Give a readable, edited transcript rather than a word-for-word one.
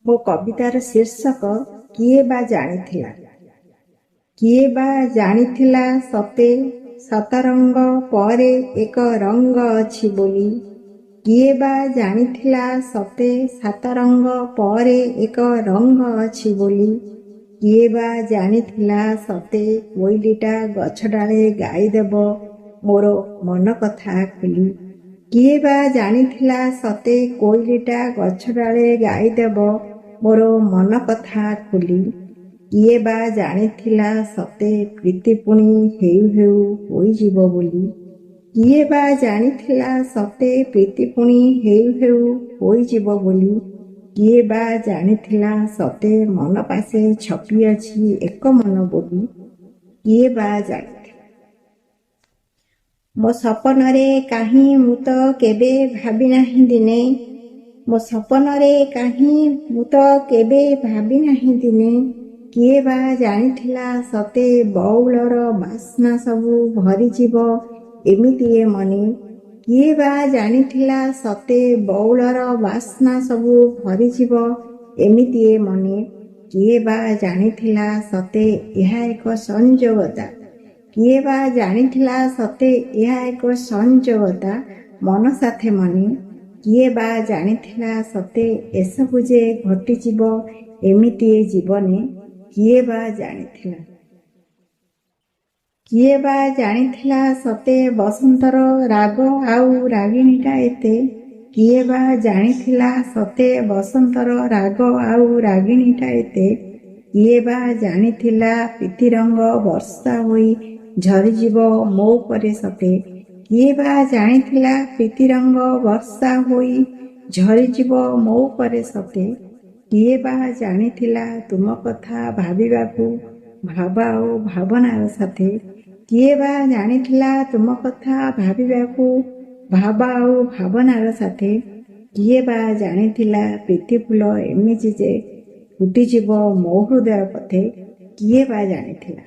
ମୋ କବିତାର ଶୀର୍ଷକ କିଏ ବା ଜାଣିଥିଲା। କିଏ ବା ଜାଣିଥିଲା ସତେ ସତରଙ୍ଗ ପରେ ଏକ ରଙ୍ଗ ଅଛି ବୋଲି। କିଏ ବା ଜାଣିଥିଲା ସତେ ସାତରଙ୍ଗ ପରେ ଏକ ରଙ୍ଗ ଅଛି ବୋଲି। କିଏ ବା ଜାଣିଥିଲା ସତେ କୋଇଲିଟା ଗଛ ଡାଳେ ଗାଇଦେବ ମୋର ମନ କଥା ଖୋଲି। କିଏ ବା ଜାଣିଥିଲା ସତେ କୋଇଲିଟା ଗଛ ଡାଳେ ଗାଇଦେବ ମୋର ମନ କଥା ଖୋଲି। କିଏ ବା ଜାଣିଥିଲା ସତେ ପ୍ରୀତି ପୁଣି ହେଉ ହେଉ ହୋଇଯିବ ବୋଲି। କିଏ ବା ଜାଣିଥିଲା ସତେ ପ୍ରୀତି ପୁଣି ହେଉ ହେଉ ହୋଇଯିବ ବୋଲି। କିଏ ବା ଜାଣିଥିଲା ସତେ ମନ ପାଶେ ଛପିଅଛି ଏକ ମନ ବୋଲି। କିଏ ବା ଜାଣିଥିଲା। ମୋ ସପନରେ କାହିଁ ମୁଁ ତ କେବେ ଭାବି ନାହିଁ ଦିନେ। ମୋ ସପନରେ କାହିଁ ମୁଁ ତ କେବେ ଭାବି ନାହିଁ ଦିନେ। କିଏ ବା ଜାଣିଥିଲା ସତେ ବଉଳର ବାସ୍ନା ସବୁ ଭରିଯିବ ଏମିତି ଏ ମନେ। କିଏ ବା ଜାଣିଥିଲା ସତେ ବଉଳର ବାସ୍ନା ସବୁ ଭରିଯିବ ଏମିତି ଏ ମନେ। କିଏ ବା ଜାଣିଥିଲା ସତେ ଏହା ଏକ ସଂଯୋଗତା। କିଏ ବା ଜାଣିଥିଲା ସତେ ଏହା ଏକ ସଂଯୋଗତା ମନ ସାଥେ ମନେ। କିଏ ବା ଜାଣିଥିଲା ସତେ ଏସବୁ ଯେ ଘଟିଯିବ ଏମିତି ଏ ଜୀବନେ। କିଏ ବା ଜାଣିଥିଲା। କିଏ ବା ଜାଣିଥିଲା ସତେ ବସନ୍ତର ରାଗ ଆଉ ରାଗିଣୀଟା ଏତେ। କିଏ ବା ଜାଣିଥିଲା ସତେ ବସନ୍ତର ରାଗ ଆଉ ରାଗିଣୀଟା ଏତେ। କିଏ ବା ଜାଣିଥିଲା ପ୍ରୀତିରଙ୍ଗ ବର୍ଷା ହୋଇ ଝରିଯିବ ମୋ ଉପରେ ସତେ। କିଏ ବା ଜାଣିଥିଲା ପ୍ରୀତିରଙ୍ଗ ବର୍ଷା ହୋଇ ଝରିଯିବ ମୋ ଉପରେ ସତେ। କିଏ ବା ଜାଣିଥିଲା ତୁମ କଥା ଭାବିବାକୁ ଭାବ ଆଉ ଭାବନାର ସାଥେ। କିଏ ବା ଜାଣିଥିଲା ତୁମ କଥା ଭାବିବାକୁ ଭାବ ଆଉ ଭାବନାର ସାଥେ। କିଏ ବା ଜାଣିଥିଲା ପ୍ରୀତି ଫୁଲ ଏମିତି ଯେ ଫୁଟିଯିବ ମୋ ହୃଦୟ ପଥେ। କିଏ ବା ଜାଣିଥିଲା।